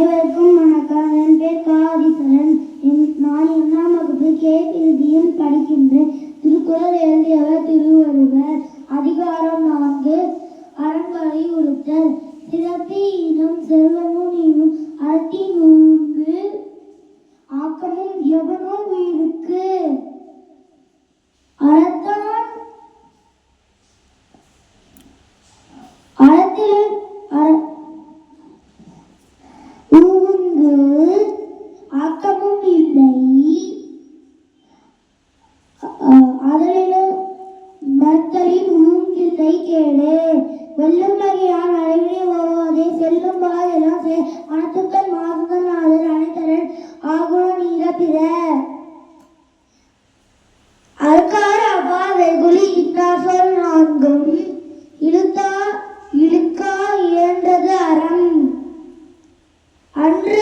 அனைவருக்கும் வணக்கம். என் பேர் காதீஸ்வரன். நான் 1ஆம் வகுப்பு கேபியில் படிக்கின்றேன். திருக்குறள் எழுதியவர் திருவள்ளுவர். அதிகாரம் 4, அறங்களை உறுத்தல். சிறப்பு ஈனும் செல்வமும் ஈனும் அறத்தின் ஊங்கு ஆக்கமும் எவனும் உயிருக்கு. அறத்தான் அறத்தில் ஊங்கு ஆக்கமும் இல்லை, அதனிலும் மரத்தலின் ஊங்கில்லை கேடு. வெல்லும் நகையான் அறைவினை ஓவாதே செல்லும் பாதெல்லாம் அனைத்துக்கள் மாசுதல் நாதல் அனைத்தரன் ஆகுணம் நீர பிற. அறுக்கார் அவ்வா வெகுளி இன்னார் சொல் நான்கும் இழுக்கா இயன்றது அறம். அன்று